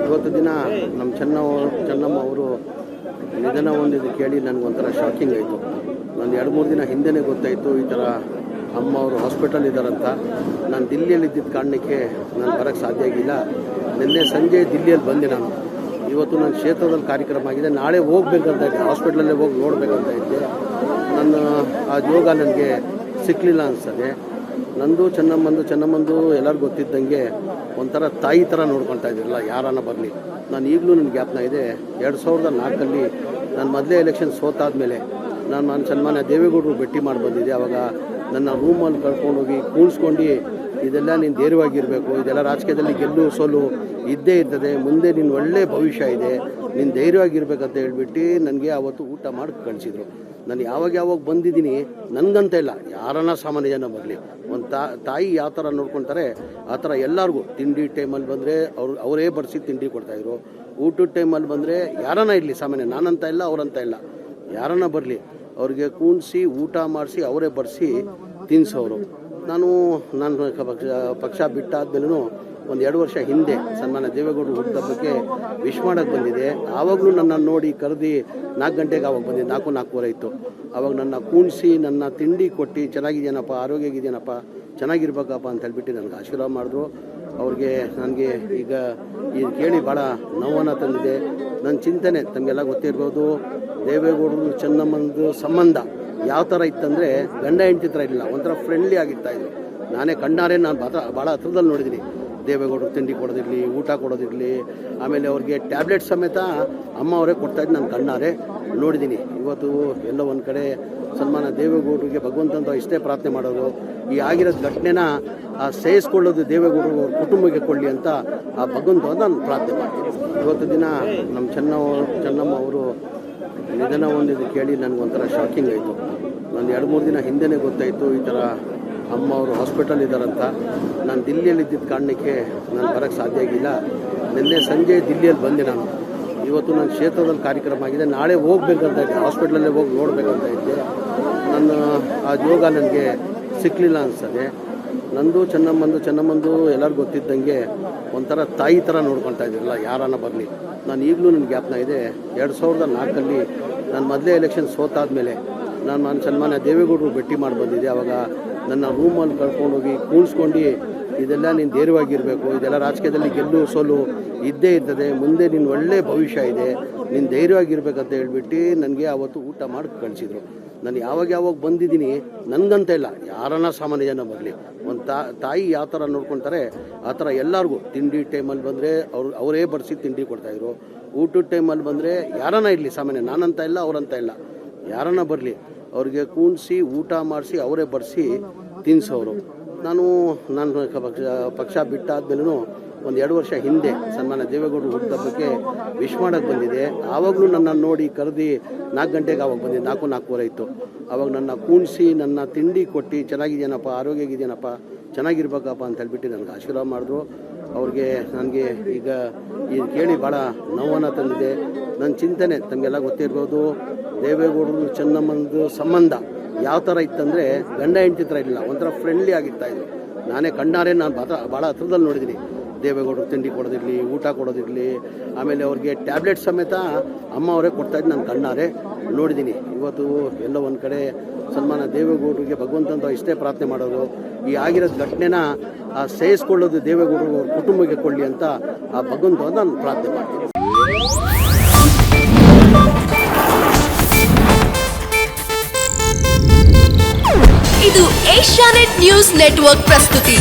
ಇವತ್ತು ದಿನ ನಮ್ಮ ಚೆನ್ನಮ್ಮ ಅವರು ನಿಧನ ಹೊಂದಿದ್ದು ಕೇಳಿ ನನಗೊಂಥರ ಶಾಕಿಂಗ್ ಆಯಿತು. ನಾನು 2-3 ದಿನ ಹಿಂದೆನೇ ಗೊತ್ತಾಯಿತು ಈ ಥರ ಅಮ್ಮ ಅವರು ಹಾಸ್ಪಿಟಲ್ ಇದ್ದಾರಂತ. ನಾನು ದಿಲ್ಲಿಯಲ್ಲಿದ್ದಿದ್ದ ಕಾರಣಕ್ಕೆ ನಾನು ಬರೋಕ್ಕೆ ಸಾಧ್ಯ ಆಗಿಲ್ಲ. ನಿನ್ನೆ ಸಂಜೆ ದಿಲ್ಲಿಯಲ್ಲಿ ಬಂದೆ ನಾನು. ಇವತ್ತು ನನ್ನ ಕ್ಷೇತ್ರದಲ್ಲಿ ಕಾರ್ಯಕ್ರಮ ಆಗಿದೆ, ನಾಳೆ ಹೋಗ್ಬೇಕಂತ ಇದ್ದೆ, ಹಾಸ್ಪಿಟ್ಲಲ್ಲೇ ಹೋಗಿ ನೋಡಬೇಕಂತ ಇದ್ದೆ. ನನ್ನ ಆ ಯೋಗ ನನಗೆ ಸಿಕ್ಕಲಿಲ್ಲ ಅನಿಸ್ತದೆ. ನಂದು ಚೆನ್ನಮ್ಮಂದು ಎಲ್ಲರಿಗೂ ಗೊತ್ತಿದ್ದಂಗೆ ಒಂಥರ ತಾಯಿ ಥರ ನೋಡ್ಕೊತಾ ಇದ್ದಿರಲ್ಲ, ಯಾರನ್ನ ಬರಲಿ. ನಾನು ಈಗಲೂ ನನಗೆ ಜ್ಞಾಪನ ಇದೆ, 2004 ನಾನು ಮೊದಲೇ ಎಲೆಕ್ಷನ್ ಸೋತಾದ್ಮೇಲೆ ನಾನು ಸನ್ಮಾನ್ಯ ದೇವೇಗೌಡರು ಭೇಟಿ ಮಾಡಿ ಬಂದಿದ್ದೆ. ಆವಾಗ ನನ್ನ ರೂಮಲ್ಲಿ ಕರ್ಕೊಂಡೋಗಿ ಕೂರಿಸ್ಕೊಂಡು, ಇದೆಲ್ಲ ನೀನು ಧೈರ್ಯವಾಗಿರಬೇಕು, ಇದೆಲ್ಲ ರಾಜಕೀಯದಲ್ಲಿ ಗೆಲ್ಲು ಸೋಲು ಇದ್ದೇ ಇರ್ತದೆ, ಮುಂದೆ ನಿನ್ನ ಒಳ್ಳೆ ಭವಿಷ್ಯ ಇದೆ, ನೀನು ಧೈರ್ಯವಾಗಿರ್ಬೇಕಂತ ಹೇಳ್ಬಿಟ್ಟು ನನಗೆ ಆವತ್ತು ಊಟ ಮಾಡಿ ಕಳಿಸಿದ್ರು. ನಾನು ಯಾವಾಗ ಬಂದಿದ್ದೀನಿ ನನಗಂತ ಇಲ್ಲ, ಯಾರನ್ನ ಸಾಮಾನ್ಯ ಜನ ಬರಲಿ, ಒಂದು ತಾಯಿ ಯಾವ ಥರ ನೋಡ್ಕೊತಾರೆ ಆ ಥರ ಎಲ್ಲರಿಗೂ ತಿಂಡಿ ಟೈಮಲ್ಲಿ ಬಂದರೆ ಅವರೇ ಬಡಿಸಿ ತಿಂಡಿ ಕೊಡ್ತಾಯಿದ್ರು. ಊಟದ ಟೈಮಲ್ಲಿ ಬಂದರೆ ಯಾರನ್ನ ಇರಲಿ, ಸಾಮಾನ್ಯ ನಾನಂತ ಇಲ್ಲ ಅವರಂತ ಇಲ್ಲ, ಯಾರನ್ನ ಬರಲಿ ಅವ್ರಿಗೆ ಕೂಣಿಸಿ ಊಟ ಮಾಡಿಸಿ ಅವರೇ ಬಡಿಸಿ ತಿನ್ನಿಸೋರು. ನಾನು ಪಕ್ಷ ಬಿಟ್ಟಾದ್ಮೇಲೂ 1-2 ವರ್ಷ ಹಿಂದೆ ಸನ್ಮಾನ್ಯ ದೇವೇಗೌಡರು ಹುಟ್ಟುಹಬ್ಬಕ್ಕೆ ವಿಶ್ ಮಾಡೋಕ್ಕೆ ಬಂದಿದೆ. ಆವಾಗಲೂ ನನ್ನನ್ನು ನೋಡಿ ಕರೆದು 4 ಗಂಟೆಗೆ ಆವಾಗ ಬಂದಿದ್ದೆ, 4:04 ಇತ್ತು. ಆವಾಗ ನನ್ನ ಕೂಣಿಸಿ ನನ್ನ ತಿಂಡಿ ಕೊಟ್ಟು ಚೆನ್ನಾಗಿದೆಯೇನಪ್ಪ, ಆರೋಗ್ಯ ಆಗಿದೆಯೇನಪ್ಪ, ಚೆನ್ನಾಗಿರ್ಬೇಕಪ್ಪ ಅಂತ ಹೇಳ್ಬಿಟ್ಟು ನನಗೆ ಆಶೀರ್ವಾದ ಮಾಡಿದ್ರು. ಅವ್ರಿಗೆ ನನಗೆ ಈಗ ಇದು ಕೇಳಿ ಭಾಳ ನೋವನ್ನು ತಂದಿದೆ. ನನ್ನ ಚಿಂತನೆ ತಮಗೆಲ್ಲ ಗೊತ್ತಿರ್ಬೋದು, ದೇವೇಗೌಡರು ಚೆನ್ನಮ್ಮಂದು ಸಂಬಂಧ ಯಾವ ಥರ ಇತ್ತಂದರೆ ಗಂಡ ಹೆಂಡತಿ ಥರ ಇಲ್ಲ, ಒಂಥರ ಫ್ರೆಂಡ್ಲಿ ಆಗಿರ್ತಾಯಿದ್ರು. ನಾನೇ ಕಣ್ಣಾರೆ ನಾನು ಭಾಳ ಹತ್ರದಲ್ಲಿ ನೋಡಿದ್ದೀನಿ. ದೇವೇಗೌಡರು ತಿಂಡಿ ಕೊಡೋದಿರಲಿ, ಊಟ ಕೊಡೋದಿರಲಿ, ಆಮೇಲೆ ಅವ್ರಿಗೆ ಟ್ಯಾಬ್ಲೆಟ್ ಸಮೇತ ಅಮ್ಮ ಅವರೇ ಕೊಡ್ತಾಯಿದ್ದು ನಾನು ಕಣ್ಣಾರೆ ನೋಡಿದ್ದೀನಿ. ಇವತ್ತು ಎಲ್ಲೋ ಒಂದು ಕಡೆ ಸನ್ಮಾನ ದೇವೇಗೌಡರಿಗೆ ಭಗವಂತಂತ ಇಷ್ಟೇ ಪ್ರಾರ್ಥನೆ ಮಾಡೋದು, ಈ ಆಗಿರೋದು ಘಟನೆನ ಸೇರಿಸ್ಕೊಳ್ಳೋದು ದೇವೇಗೌಡರು ಅವ್ರ ಕುಟುಂಬಕ್ಕೆ ಕೊಡಲಿ ಅಂತ ಆ ಭಗವಂತ ನಾನು ಪ್ರಾರ್ಥನೆ ಮಾಡ್ತೀನಿ. ಇವತ್ತು ದಿನ ನಮ್ಮ ಚೆನ್ನಮ್ಮ ಅವರು ನಿಧನ ಹೊಂದಿದ್ದು ಕೇಳಿ ನನಗೊಂಥರ ಶಾಕಿಂಗ್ ಆಯಿತು. ನಾನು 2-3 ದಿನ ಹಿಂದೆನೇ ಗೊತ್ತಾಯಿತು ಈ ಥರ ಅಮ್ಮ ಅವರು ಹಾಸ್ಪಿಟಲ್ ಇದ್ದಾರಂತ. ನಾನು ದಿಲ್ಲಿಯಲ್ಲಿದ್ದಿದ್ದ ಕಾರಣಕ್ಕೆ ನಾನು ಬರೋಕ್ಕೆ ಸಾಧ್ಯ ಆಗಿಲ್ಲ. ನಿನ್ನೆ ಸಂಜೆ ದಿಲ್ಲಿಯಲ್ಲಿ ಬಂದೆ ನಾನು. ಇವತ್ತು ನನ್ನ ಕ್ಷೇತ್ರದಲ್ಲಿ ಕಾರ್ಯಕ್ರಮ ಆಗಿದೆ, ನಾಳೆ ಹೋಗ್ಬೇಕಂತ ಇದ್ದೆ, ಹಾಸ್ಪಿಟ್ಲಲ್ಲೇ ಹೋಗಿ ನೋಡಬೇಕಂತ ಇದ್ದೆ. ನನ್ನ ಆ ಯೋಗ ನನಗೆ ಸಿಕ್ಕಲಿಲ್ಲ ಅನಿಸ್ತದೆ. ನಂದು ಚೆನ್ನಮ್ಮಂದು ಎಲ್ಲರಿಗೂ ಗೊತ್ತಿದ್ದಂಗೆ ಒಂಥರ ತಾಯಿ ಥರ ನೋಡ್ಕೊತಾ ಇದ್ದಿರಲ್ಲ, ಯಾರನ್ನ ಬರಲಿ. ನಾನು ಈಗಲೂ ನನಗೆ ಜ್ಞಾಪನ ಇದೆ, 2004 ನಾನು ಮೊದಲೇ ಎಲೆಕ್ಷನ್ ಸೋತಾದ್ಮೇಲೆ ನಾನು ಸನ್ಮಾನ್ಯ ದೇವೇಗೌಡರು ಭೇಟಿ ಮಾಡಿ ಬಂದಿದ್ದೆ. ಆವಾಗ ನನ್ನ ರೂಮಲ್ಲಿ ಕರ್ಕೊಂಡೋಗಿ ಕೂರಿಸ್ಕೊಂಡು, ಇದೆಲ್ಲ ನೀನು ಧೈರ್ಯವಾಗಿರಬೇಕು, ಇದೆಲ್ಲ ರಾಜಕೀಯದಲ್ಲಿ ಗೆಲ್ಲು ಸೋಲು ಇದ್ದೇ ಇರ್ತದೆ, ಮುಂದೆ ನಿನ್ನ ಒಳ್ಳೆ ಭವಿಷ್ಯ ಇದೆ, ನೀನು ಧೈರ್ಯವಾಗಿರ್ಬೇಕಂತ ಹೇಳ್ಬಿಟ್ಟು ನನಗೆ ಆವತ್ತು ಊಟ ಮಾಡಿ ಕಳಿಸಿದ್ರು. ನಾನು ಯಾವಾಗ ಬಂದಿದ್ದೀನಿ ನನಗಂತ ಇಲ್ಲ, ಯಾರನ್ನ ಸಾಮಾನ್ಯ ಜನ ಬರಲಿ, ಒಂದು ತಾಯಿ ಯಾವ ಥರ ನೋಡ್ಕೊತಾರೆ ಆ ಥರ ಎಲ್ಲರಿಗೂ ತಿಂಡಿ ಟೈಮಲ್ಲಿ ಬಂದರೆ ಅವರೇ ಬಡಿಸಿ ತಿಂಡಿ ಕೊಡ್ತಾಯಿದ್ರು. ಊಟದ ಟೈಮಲ್ಲಿ ಬಂದರೆ ಯಾರನ್ನ ಇರಲಿ, ಸಾಮಾನ್ಯ ನಾನಂತ ಇಲ್ಲ ಅವರಂತ ಇಲ್ಲ, ಯಾರನ್ನ ಬರಲಿ ಅವ್ರಿಗೆ ಕೂಣಿಸಿ ಊಟ ಮಾಡಿಸಿ ಅವರೇ ಬಡಿಸಿ ತಿನ್ನಿಸೋರು. ನಾನು ಪಕ್ಷ ಬಿಟ್ಟಾದ್ಮೇಲೂ 1-2 ವರ್ಷ ಹಿಂದೆ ಸನ್ಮಾನ್ಯ ದೇವೇಗೌಡರು ಹುಟ್ಟುಹಬ್ಬಕ್ಕೆ ವಿಶ್ ಮಾಡೋಕ್ಕೆ ಬಂದಿದೆ. ಆವಾಗಲೂ ನನ್ನನ್ನು ನೋಡಿ ಕರೆದು 4 ಗಂಟೆಗೆ ಆವಾಗ ಬಂದಿದ್ದೆ, 4:04 ಇತ್ತು. ಆವಾಗ ನನ್ನ ಕೂಣಿಸಿ ನನ್ನ ತಿಂಡಿ ಕೊಟ್ಟು ಚೆನ್ನಾಗಿದೆಯೇನಪ್ಪ, ಆರೋಗ್ಯ ಆಗಿದೆಯೇನಪ್ಪ, ಚೆನ್ನಾಗಿರ್ಬೇಕಪ್ಪ ಅಂತ ಹೇಳ್ಬಿಟ್ಟು ನನಗೆ ಆಶೀರ್ವಾದ ಮಾಡಿದ್ರು. ಅವ್ರಿಗೆ ನನಗೆ ಈಗ ಇದು ಕೇಳಿ ಭಾಳ ನೋವನ್ನು ತಂದಿದೆ. ನನ್ನ ಚಿಂತನೆ ತಮಗೆಲ್ಲ ಗೊತ್ತಿರ್ಬೋದು, ದೇವೇಗೌಡರು ಚೆನ್ನಮ್ಮಂದು ಸಂಬಂಧ ಯಾವ ಥರ ಇತ್ತಂದರೆ ಗಂಡ ಹೆಂಡತಿ ಥರ ಇಲ್ಲ, ಒಂಥರ ಫ್ರೆಂಡ್ಲಿ ಆಗಿರ್ತಾಯಿದ್ರು. ನಾನೇ ಕಣ್ಣಾರೆ ನಾನು ಭಾಳ ಹತ್ರದಲ್ಲಿ ನೋಡಿದ್ದೀನಿ. ದೇವೇಗೌಡರು ತಿಂಡಿ ಕೊಡೋದಿರಲಿ, ಊಟ ಕೊಡೋದಿರಲಿ, ಆಮೇಲೆ ಅವ್ರಿಗೆ ಟ್ಯಾಬ್ಲೆಟ್ ಸಮೇತ ಅಮ್ಮ ಅವರೇ ಕೊಡ್ತಾಯಿದ್ದು ನಾನು ಕಣ್ಣಾರೆ ನೋಡಿದ್ದೀನಿ. ಇವತ್ತು ಎಲ್ಲೋ ಒಂದು ಕಡೆ ಸನ್ಮಾನ ದೇವೇಗೌಡರಿಗೆ ಭಗವಂತಂತ ಇಷ್ಟೇ ಪ್ರಾರ್ಥನೆ ಮಾಡೋದು, ಈ ಆಗಿರೋದು ಘಟನೆನ ಸೇರಿಸ್ಕೊಳ್ಳೋದು ದೇವೇಗೌಡರು ಅವ್ರ ಕುಟುಂಬಕ್ಕೆ ಕೊಡಲಿ ಅಂತ ಆ ಭಗವಂತ ನಾನು ಪ್ರಾರ್ಥನೆ ಮಾಡ್ತೀನಿ. ಇದು ಏಷ್ಯಾನೆಟ್ ನ್ಯೂಸ್ ನೆಟ್ವರ್ಕ್ ಪ್ರಸ್ತುತಿ.